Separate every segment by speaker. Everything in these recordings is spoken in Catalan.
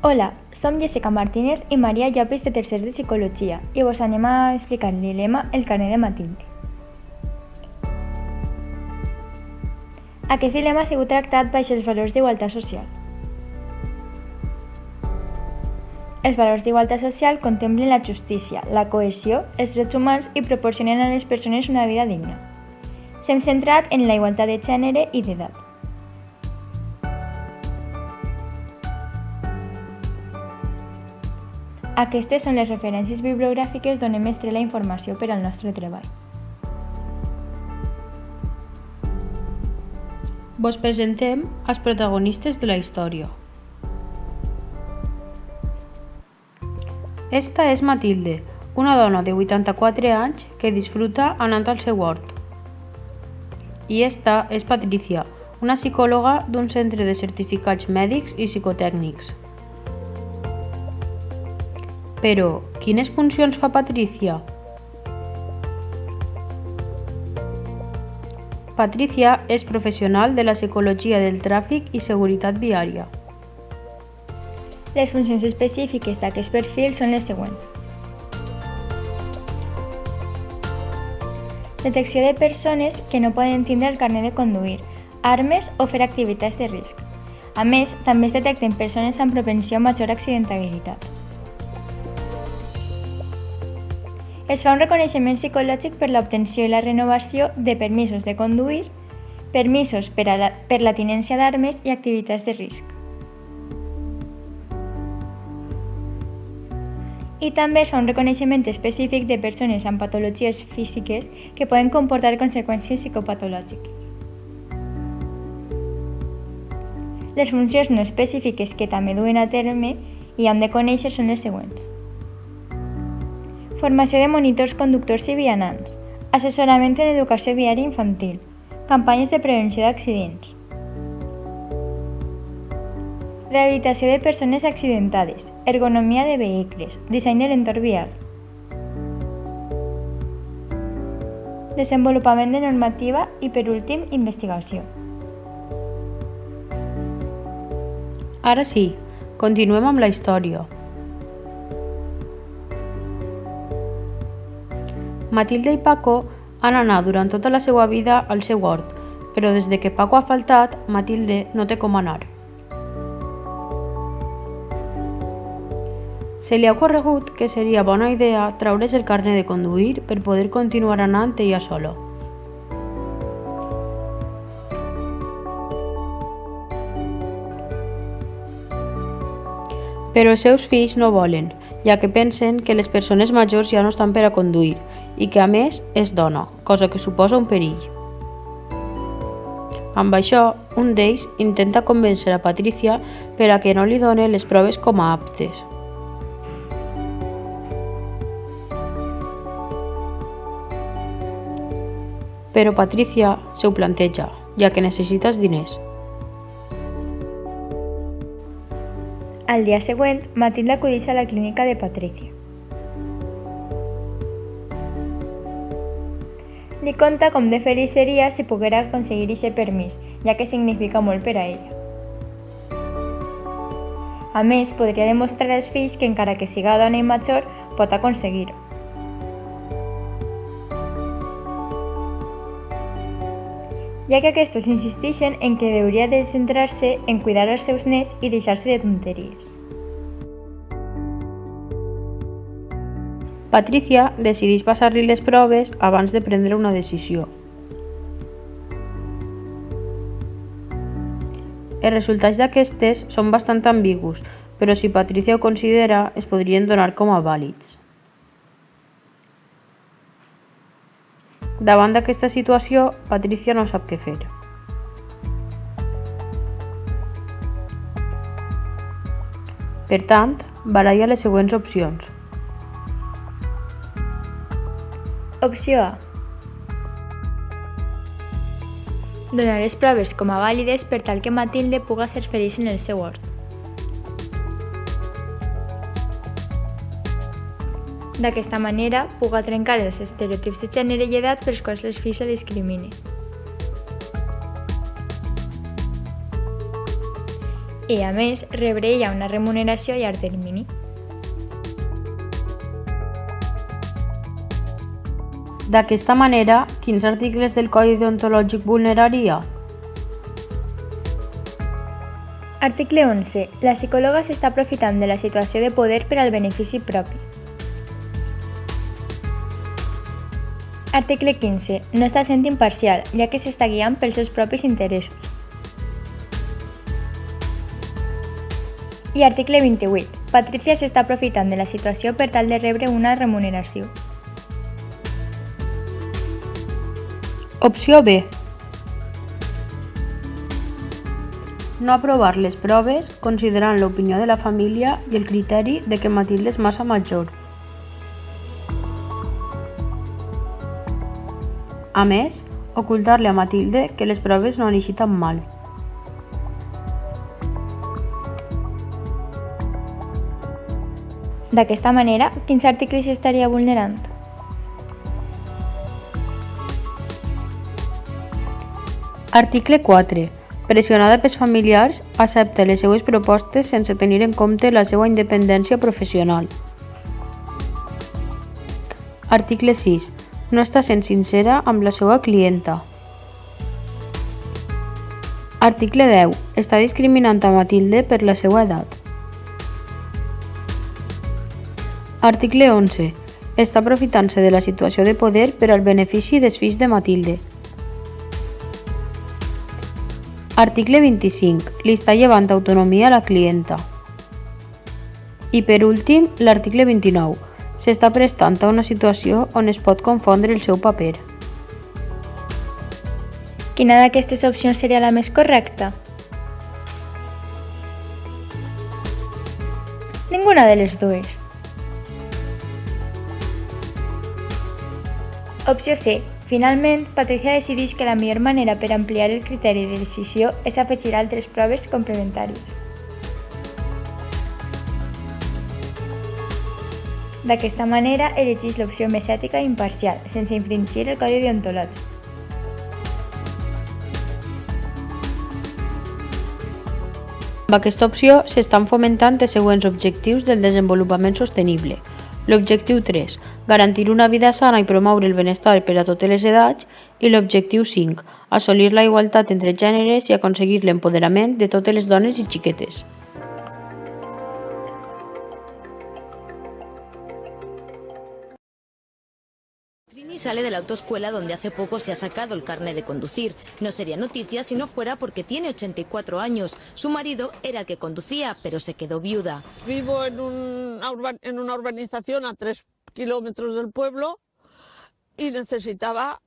Speaker 1: Hola, som Jessica Martínez i Maria Llopis de tercers de Psicologia i vos anem a explicar el dilema El carnet de Matilde. Aquest dilema ha sigut tractat baix els valors d'igualtat social. Els valors d'igualtat social contemplen la justícia, la cohesió, els drets humans i proporcionen a les persones una vida digna. S'hem centrat en la igualtat de gènere i d'edat. Aquestes són les referències bibliogràfiques d'on hem extret la informació per al nostre treball.
Speaker 2: Vos presentem els protagonistes de la història. Esta és Matilde, una dona de 84 anys que disfruta anant al seu hort. I esta és Patricia, una psicòloga d'un centre de certificats mèdics i psicotècnics. Però, quines funcions fa Patricia? Patricia és professional de la psicologia del tràfic i seguretat viària.
Speaker 1: Les funcions específiques d'aquest perfil són les següents. Detecció de persones que no poden tindre el carnet de conduir, armes o fer activitats de risc. A més, també es detecten persones amb propensió a major accidentabilitat. Es fa un reconeixement psicològic per l'obtenció i la renovació de permisos de conduir, permisos per la tinença d'armes i activitats de risc. I també es fa un reconeixement específic de persones amb patologies físiques que poden comportar conseqüències psicopatològiques. Les funcions no específiques que també duen a terme i hem de conèixer són les següents. Formació de monitors conductors i vianants, assessorament en educació viària infantil, campanyes de prevenció d'accidents, rehabilitació de persones accidentades, ergonomia de vehicles, disseny de l'entorn vial, desenvolupament de normativa i, per últim, investigació.
Speaker 2: Ara sí, continuem amb la història. Matilde i Paco han anat durant tota la seva vida al seu hort, però des que Paco ha faltat, Matilde no té com anar. Se li ha ocorregut que seria bona idea treure's el carnet de conduir per poder continuar anant ella sola. Però els seus fills no volen, ja que pensen que les persones majors ja no estan per a conduir i que a més és dona, cosa que suposa un perill. Amb això, un d'ells intenta convèncer a Patricia per a que no li doni les proves com a aptes. Però Patricia s'ho planteja, ja que necessita els diners.
Speaker 1: Al dia següent, Matilde acudeix a la clínica de Patricia. Li conta com de feliç seria si poguera aconseguir aquest permís, ja que significa molt per a ella. A més, podria demostrar als fills que encara que siga dona i major, pot aconseguir-ho. Ja que aquests insisteixen en que hauria de centrar-se en cuidar els seus nets i deixar-se de tonteries.
Speaker 2: Patricia decideix passar-li les proves abans de prendre una decisió. Els resultats d'aquestes són bastant ambigus, però si Patricia ho considera, es podrien donar com a vàlids. Davant d'aquesta situació, Patricia no sap què fer. Per tant, baralla les següents opcions.
Speaker 1: Opció A. Donar les proves com a vàlides per tal que Matilde puga ser feliç en el seu hort. D'aquesta manera, puga trencar els estereotips de gènere i edat pels quals les fills la discriminen. i, a més, rebre ella una remuneració a llarg termini.
Speaker 2: D'aquesta manera, quins articles del Codi deontològic vulneraria?
Speaker 1: Article 11. La psicòloga s'està aprofitant de la situació de poder per al benefici propi. Article 15. No està sent imparcial, ja que s'està guiant pels seus propis interessos. I article 28. Patricia s'està aprofitant de la situació per tal de rebre una remuneració.
Speaker 2: Opció B. No aprovar les proves considerant l'opinió de la família i el criteri de que Matilde és massa major. A més, ocultar-li a Matilde que les proves no han eixit tan mal.
Speaker 1: D'aquesta manera, quins articles estaria vulnerant?
Speaker 2: Article 4. Pressionada pels familiars, accepta les seues propostes sense tenir en compte la seva independència professional. Article 6. No està sent sincera amb la seva clienta. Article 10. Està discriminant a Matilde per la seva edat. Article 11. Està aprofitant-se de la situació de poder per al benefici dels fills de Matilde. Article 25. Li està llevant autonomia a la clienta. I per últim, l'article 29. S'està prestant a una situació on es pot confondre el seu paper.
Speaker 1: Quina d'aquestes opcions seria la més correcta? Ninguna de les dues. Opció C. Finalment, Patricia decideix que la millor manera per ampliar el criteri de decisió és afegir altres proves complementàries. D'aquesta manera, elegeix l'opció més ètica i imparcial, sense infringir el codi deontològic.
Speaker 2: Amb aquesta opció s'estan fomentant els següents objectius del desenvolupament sostenible. L'objectiu 3. Garantir una vida sana i promoure el benestar per a totes les edats. I l'objectiu 5. Assolir la igualtat entre gèneres i aconseguir l'empoderament de totes les dones i xiquetes.
Speaker 3: Trini sale de la autoescuela donde hace poco se ha sacado el carnet de conducir. No sería noticia si no fuera porque tiene 84 años. Su marido era el que conducía, pero se quedó viuda.
Speaker 4: Vivo en una urbanización a 3 kilómetros del pueblo y necesitaba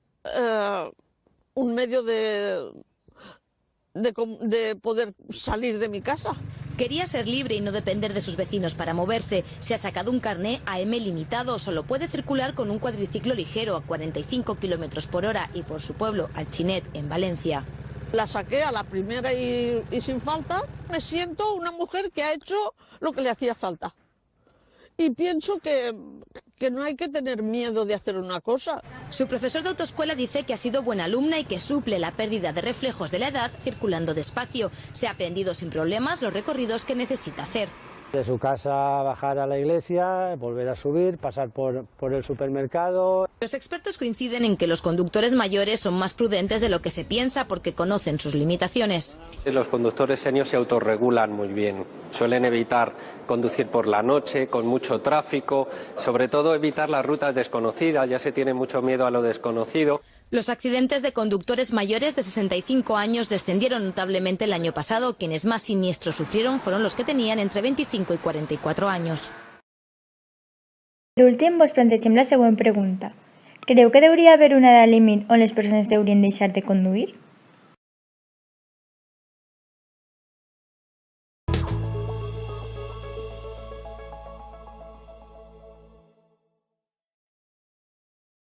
Speaker 4: un medio de poder salir de mi casa.
Speaker 3: Quería ser libre y no depender de sus vecinos para moverse. Se ha sacado un carné AM limitado. Solo puede circular con un cuadriciclo ligero a 45 km por hora y por su pueblo, Alchinet, en Valencia.
Speaker 4: La saqué a la primera y sin falta. Me siento una mujer que ha hecho lo que le hacía falta. Y pienso que no hay que tener miedo de hacer una cosa.
Speaker 3: Su profesor de autoescuela dice que ha sido buena alumna y que suple la pérdida de reflejos de la edad circulando despacio. Se ha aprendido sin problemas los recorridos que necesita hacer.
Speaker 5: De su casa bajar a la iglesia, volver a subir, pasar por el supermercado.
Speaker 3: Los expertos coinciden en que los conductores mayores son más prudentes de lo que se piensa porque conocen sus limitaciones.
Speaker 6: Los conductores seniors se autorregulan muy bien. Suelen evitar conducir por la noche, con mucho tráfico, sobre todo evitar las rutas desconocidas, ya se tiene mucho miedo a lo desconocido.
Speaker 3: Los accidentes de conductores mayores de 65 años descendieron notablemente el año pasado. Quienes más siniestros sufrieron fueron los que tenían entre 25 y 44 años.
Speaker 1: Per últim, vos plantegem la següent pregunta. Creu que hauria d'haver una edat límit on les persones haurien deixar de conduir?